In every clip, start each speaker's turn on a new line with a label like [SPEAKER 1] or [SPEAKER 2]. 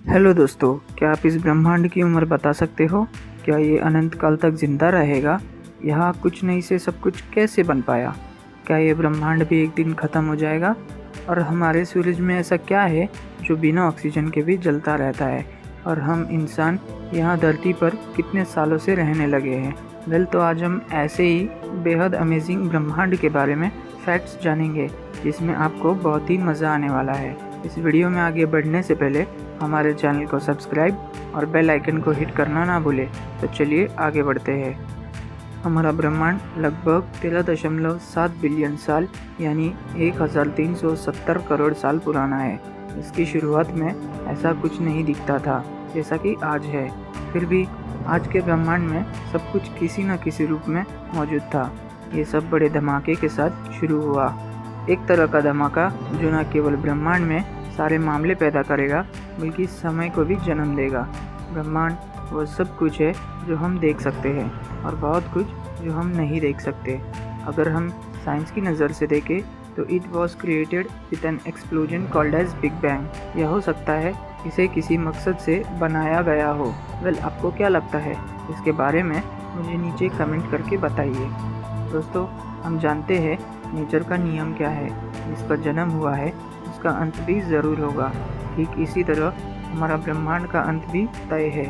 [SPEAKER 1] Hello दोस्तों, क्या आप इस ब्रह्मांड की उम्र बता सकते हो? क्या ये अनंत काल तक जिंदा रहेगा? यहाँ कुछ नहीं से सब कुछ कैसे बन पाया? क्या ये ब्रह्मांड भी एक दिन ख़त्म हो जाएगा? और हमारे सूरज में ऐसा क्या है जो बिना ऑक्सीजन के भी जलता रहता है? और हम इंसान यहाँ धरती पर कितने सालों से रहने लगे हैं? वेल, तो आज हम ऐसे ही बेहद अमेजिंग ब्रह्मांड के बारे में फैक्ट्स जानेंगे, जिसमें आपको बहुत ही मज़ा आने वाला है। इस वीडियो में आगे बढ़ने से पहले हमारे चैनल को सब्सक्राइब और बेल आइकन को हिट करना ना भूलें। तो चलिए आगे बढ़ते हैं। हमारा ब्रह्मांड लगभग 13.7 बिलियन साल यानी 1370 करोड़ साल पुराना है। इसकी शुरुआत में ऐसा कुछ नहीं दिखता था जैसा कि आज है। फिर भी आज के ब्रह्मांड में सब कुछ किसी न किसी रूप में मौजूद था। ये सब बड़े धमाके के साथ शुरू हुआ, एक तरह का धमाका जो न केवल ब्रह्मांड में सारे मामले पैदा करेगा बल्कि समय को भी जन्म देगा। ब्रह्मांड वो सब कुछ है जो हम देख सकते हैं और बहुत कुछ जो हम नहीं देख सकते। अगर हम साइंस की नज़र से देखें तो it was created with an explosion called as big bang. यह हो सकता है इसे किसी मकसद से बनाया गया हो। वेल, आपको क्या लगता है इसके बारे में? मुझे नीचे कमेंट करके बताइए। दोस्तों, हम जानते हैं नेचर का नियम क्या है। जिसका जन्म हुआ है उसका अंत भी ज़रूर होगा। ठीक इसी तरह हमारा ब्रह्मांड का अंत भी तय है,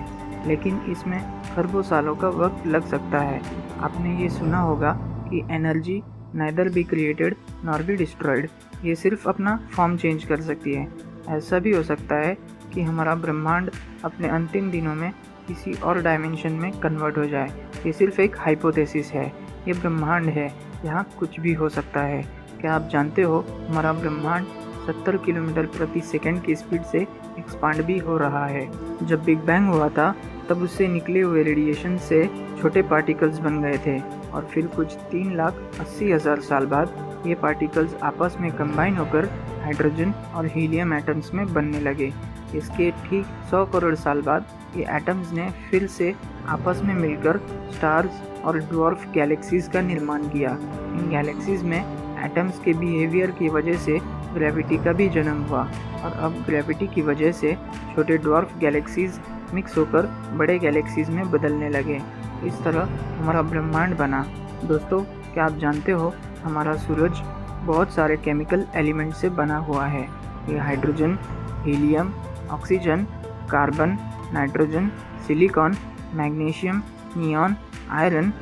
[SPEAKER 1] लेकिन इसमें खरबों सालों का वक्त लग सकता है। आपने ये सुना होगा कि energy neither be created nor be destroyed. ये सिर्फ अपना फॉर्म चेंज कर सकती है। ऐसा भी हो सकता है कि हमारा ब्रह्मांड अपने अंतिम दिनों में किसी और डायमेंशन में कन्वर्ट हो जाए। ये सिर्फ एक हाइपोथेसिस है। ये ब्रह्मांड है, यहाँ कुछ भी हो सकता है। क्या आप जानते हो हमारा ब्रह्मांड 70 किलोमीटर प्रति सेकंड की स्पीड से एक्सपांड भी हो रहा है। जब बिग बैंग हुआ था तब उससे निकले हुए रेडिएशन से छोटे पार्टिकल्स बन गए थे और फिर कुछ 3,80,000 साल बाद ये पार्टिकल्स आपस में कंबाइन होकर हाइड्रोजन और हीलियम एटम्स में बनने लगे। इसके ठीक 100 करोड़ साल बाद ये एटम्स ने फिर से आपस में मिलकर स्टार्स और ड्वार्फ गैलेक्सीज का निर्माण किया। इन गैलेक्सीज में एटम्स के बिहेवियर की वजह से ग्रेविटी का भी जन्म हुआ और अब ग्रेविटी की वजह से छोटे ड्वार्फ गैलेक्सीज मिक्स होकर बड़े गैलेक्सीज में बदलने लगे। इस तरह हमारा ब्रह्मांड बना। दोस्तों, क्या आप जानते हो हमारा सूरज बहुत सारे केमिकल एलिमेंट से बना हुआ है। ये hydrogen, helium, oxygen, carbon, nitrogen, silicon, magnesium, neon, iron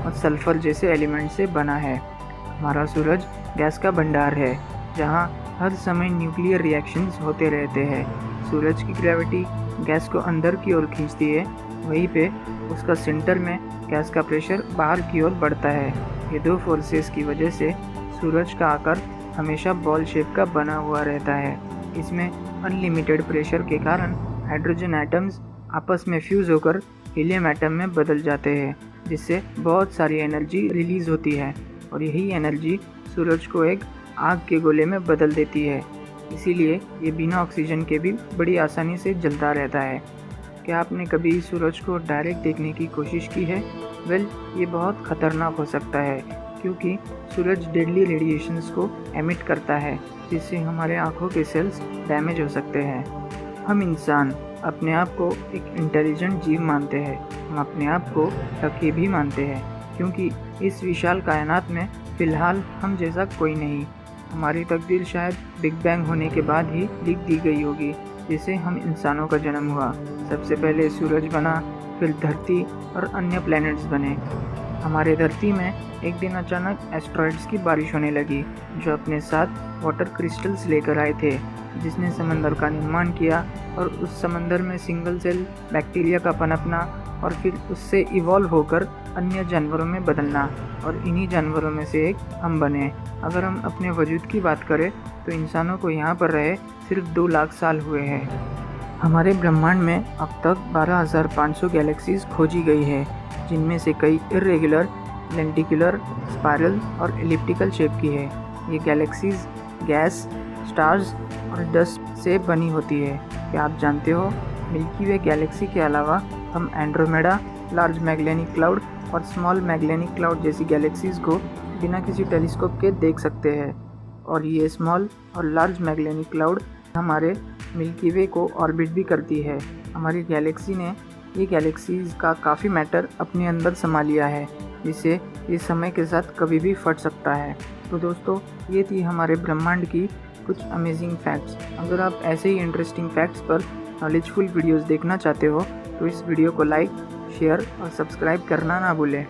[SPEAKER 1] और सल्फर जैसे एलिमेंट से बना है। हमारा सूरज गैस का भंडार है जहाँ हर समय न्यूक्लियर रिएक्शंस होते रहते हैं। सूरज की ग्रेविटी गैस को अंदर की ओर खींचती है, वहीं पे उसका सेंटर में गैस का प्रेशर बाहर की ओर बढ़ता है। ये दो फोर्सेस की वजह से सूरज का आकार हमेशा बॉल शेप का बना हुआ रहता है। इसमें अनलिमिटेड प्रेशर के कारण हाइड्रोजन एटम्स आपस में फ्यूज़ होकर हीलियम एटम में बदल जाते हैं, जिससे बहुत सारी एनर्जी रिलीज़ होती है और यही एनर्जी सूरज को एक आग के गोले में बदल देती है। इसीलिए ये बिना ऑक्सीजन के भी बड़ी आसानी से जलता रहता है। क्या आपने कभी सूरज को डायरेक्ट देखने की कोशिश की है? वेल, ये बहुत ख़तरनाक हो सकता है क्योंकि सूरज डेडली रेडिएशंस को एमिट करता है, जिससे हमारे आँखों के सेल्स डैमेज हो सकते हैं। हम इंसान अपने आप को एक इंटेलिजेंट जीव मानते हैं। हम अपने आप को लकी भी मानते हैं क्योंकि इस विशाल कायनात में फ़िलहाल हम जैसा कोई नहीं। हमारी तकदीर शायद बिग बैंग होने के बाद ही लिख दी गई होगी, जिससे हम इंसानों का जन्म हुआ। सबसे पहले सूरज बना, फिर धरती और अन्य प्लैनेट्स बने। हमारे धरती में एक दिन अचानक एस्ट्रॉइड्स की बारिश होने लगी जो अपने साथ वाटर क्रिस्टल्स लेकर आए थे, जिसने समंदर का निर्माण किया और उस समंदर में सिंगल सेल बैक्टीरिया का पनपना और फिर उससे इवॉल्व होकर अन्य जानवरों में बदलना, और इन्हीं जानवरों में से एक हम बने। अगर हम अपने वजूद की बात करें तो इंसानों को यहाँ पर रहे सिर्फ 2 लाख साल हुए हैं। हमारे ब्रह्मांड में अब तक 12,500 गैलेक्सीज खोजी गई है, जिनमें से कई इर्रेगुलर, लेंटिकुलर, स्पाइरल और एलिप्टिकल शेप की है। ये गैलेक्सीज गैस, स्टार्स और डस्ट से बनी होती है। क्या आप जानते हो मिल्की वे गैलेक्सी के अलावा हम एंड्रोमेडा, लार्ज मैगेलिनिक क्लाउड और स्मॉल मैगेलिनिक क्लाउड जैसी गैलेक्सीज को बिना किसी टेलीस्कोप के देख सकते हैं। और ये स्मॉल और लार्ज मैगेलिनिक क्लाउड हमारे मिल्की वे को ऑर्बिट भी करती है। हमारी गैलेक्सी ने ये गैलेक्सीज का काफ़ी मैटर अपने अंदर समा लिया है, जिससे ये समय के साथ कभी भी फट सकता है। तो दोस्तों, ये थी हमारे ब्रह्मांड की कुछ अमेजिंग फैक्ट्स। अगर आप ऐसे ही इंटरेस्टिंग फैक्ट्स पर नॉलेजफुल वीडियोस देखना चाहते हो तो इस वीडियो को लाइक, शेयर और सब्सक्राइब करना ना भूलें।